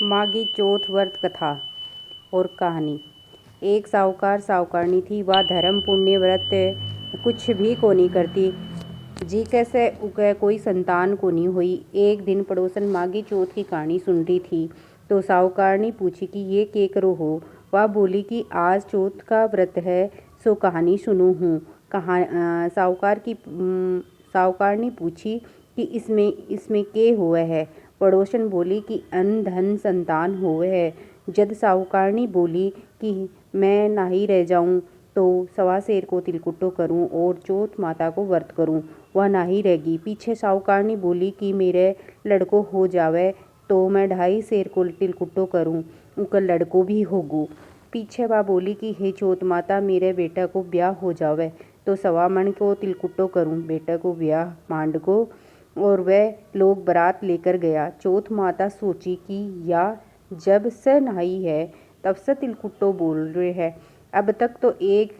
माघी चौथ व्रत कथा और कहानी। एक साहूकार साहूकारनी थी। वह धर्म पुण्य व्रत कुछ भी कोनी करती। जी कैसे उके कोई संतान कोनी हुई। एक दिन पड़ोसन माघी चौथ की कहानी सुन रही थी तो साहूकारनी पूछी कि ये के करो हो। वह बोली कि आज चौथ का व्रत है सो कहानी सुनू हूँ। साहूकारनी पूछी कि इसमें के हुए है। पड़ोसन बोली कि अन्न धन संतान होवे है। जद साहूकारनी बोली कि मैं नाही रह जाऊं तो सवा शेर को तिलकुट्टो करूं और चौथ माता को व्रत करूं। वह नाही रहेगी। पीछे साहूकारनी बोली कि मेरे लड़को हो जावे तो मैं 2.5 शेर को तिलकुट्टो करूं, उनका लड़को भी होगो। पीछे वह बोली कि हे चौथ माता मेरे बेटा को ब्याह हो जावे तो 1.25 मन को तिलकुट्टो करूं, बेटा को ब्याह मांड को। और वह लोग बारात लेकर गया। चौथ माता सोची कि या जब से नहाई है तब से तिलकुट्टो बोल रहे है। अब तक तो एक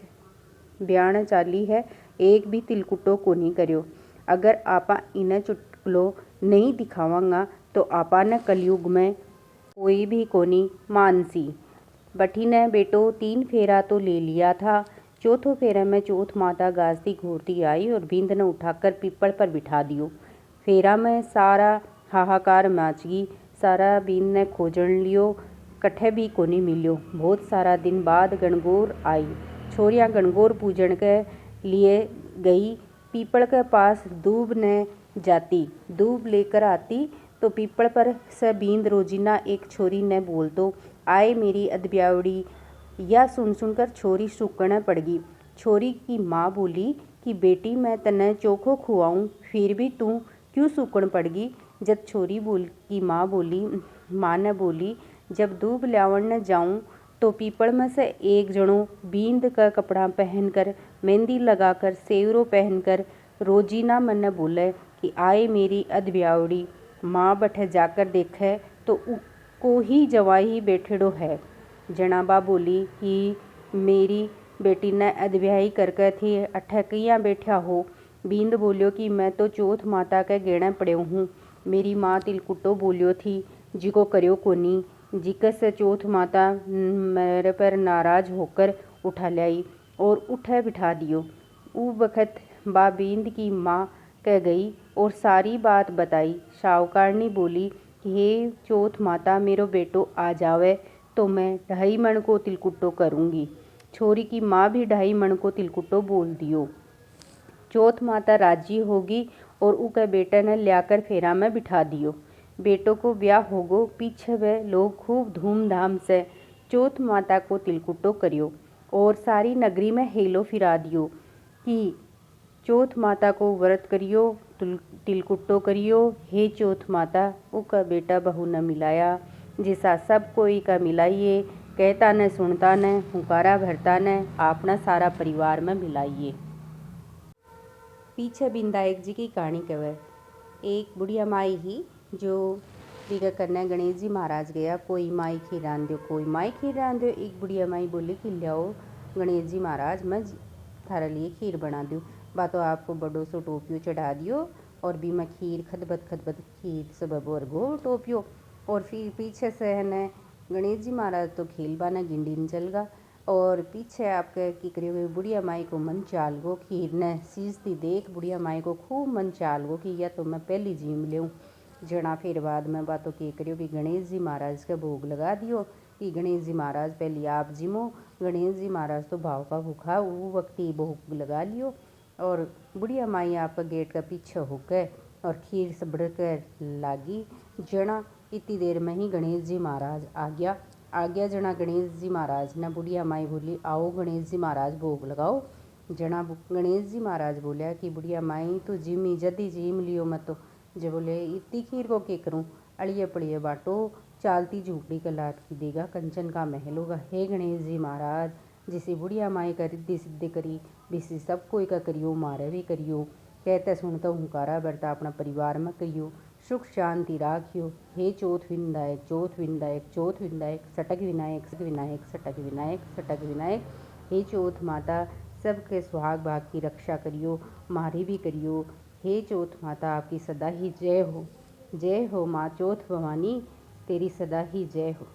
ब्याण चाली है, एक भी तिलकुट्टो को नहीं करियो। अगर आपा इन्हें चुटकुलो नहीं दिखावांगा तो आपा ने कलयुग में कोई भी कोनी मानसी। बठी ने बेटो 3 फेरा तो ले लिया था। चौथो फेरे में चौथ माता गाजती घूरती आई और बींद ने उठाकर पीपल पर बिठा दियो। फेरा में सारा हाहाकार मच गई। सारा बींद ने खोजन लियो, कठे भी कोनी मिलियो। बहुत सारा दिन बाद गणगौर आई। छोरियां गणगौर पूजन के लिए गई। पीपल के पास दूब ने जाती, दूब लेकर आती तो पीपल पर से बींद रोजीना एक छोरी ने बोल तो आए मेरी अदब्यावड़ी। या सुनकर छोरी सुकने पड़ गई। छोरी की माँ बोली कि बेटी मैं तने चोखो खुआऊं फिर भी तू क्यों सूखण पड़ गई। जब छोरी की माँ ने बोली जब दूब ल्यावण न जाऊं तो पीपल में से एक जनो बींद का कपड़ा पहनकर, मेहंदी लगाकर, सेवरो पहनकर रोजीना मन बोले कि आए मेरी अदब्यावड़ी। माँ बठे जाकर देखे तो को ही जवाई बैठेड़ो है। जनाबा बोली कि मेरी बेटी ने अदब्याही करके थी, अठे किया बैठा हो। बींद बोलियो कि मैं तो चौथ माता के गेणे पड़्यो हूँ। मेरी माँ तिलकुट्टो बोलियो थी जिको करियो कोनी। जिके से चौथ माता मेरे पर नाराज होकर उठा लाई और उठे बिठा दियो। उ वक्त बा बींद की माँ कह गई और सारी बात बताई। साहूकारनी बोली कि हे चौथ माता मेरो बेटो आ जावे तो मैं 2.5 मन को तिलकुट्टो करूँगी। छोरी की माँ भी 2.5 मन को तिलकुट्टो बोल दियो। चौथ माता राजी होगी और उके बेटे ने ल्याकर फेरा में बिठा दियो। बेटों को ब्याह होगो। पीछे वे लोग खूब धूमधाम से चौथ माता को तिलकुट्टो करियो और सारी नगरी में हेलो फिरा दियो कि चौथ माता को व्रत करियो, तिलकुट्टो करियो। हे चौथ माता उका बेटा बहू न मिलाया जिसा सब कोई का मिलाइए। कहता न सुनता न, हुकारा भरता न, अपना सारा परिवार में मिलाइए। पीछे बिंदायक जी की कहानी कहे। एक बुढ़िया माई ही जो बिगा करने गणेश जी महाराज गया। कोई माई खीर रान दो, कोई माई खीर रान दो। एक बुढ़िया माई बोली कि लियाओ गणेश जी महाराज मैं थारे लिए खीर बना दूँ। बा तो आपको बड़ो सो टोपियो चढ़ा दियो और भी मैं खीर खदबद खीर सब बोरगो टोपियो। और फिर पीछे से है न गणेश जी महाराज तो खेलबा न गिंडी चल गा और पीछे आपके की करियो बुढ़िया माई को मन चाल गो खीर ने सीजती देख बुढ़िया माई को खूब मन चाल गो कि या तो मैं पहली जीम लूँ। जना फिर बाद में बातों की करियो कि गणेश जी महाराज का भोग लगा दियो कि गणेश जी महाराज पहले आप जिमो। गणेश जी महाराज तो भाव का भूखा वो वक्त ही भोग लगा लियो। और बुढ़िया माई आपका गेट का पीछे होकर और खीर सबड़ कर लागी। जना इतनी देर में ही गणेश जी महाराज आ गया। जना गणेश जी महाराज ने बुढ़िया माई बोली आओ गणेश जी महाराज भोग लगाओ। जना गणेश जी महाराज बोलिया कि बुढ़िया माई तो जिमी जदी जिम लियो मत तो। जो बोले इतनी खीर को के करूँ, अड़िए पड़िए बाटो चालती झूपड़ी का लाट की देगा कंचन का महल होगा। हे गणेश जी महाराज जिसे बुढ़िया माई का रिद्धि सिद्धि करी बिसी सब कोई का करियो, मारे भी करियो। कहते सुनता हुंकारा बरता अपना परिवार में करियो, सुख शांति राखियो। हे चौथ विनायक, चौथ विनायक, चौथ विनायक, सटक विनायक, विनायक सटक विनायक, सटक विनायक। हे चौथ माता सबके सुहाग भाग की रक्षा करियो, मारी भी करियो। हे चौथ माता आपकी सदा ही जय हो। जय हो माँ चौथ भवानी। तेरी सदा ही जय हो।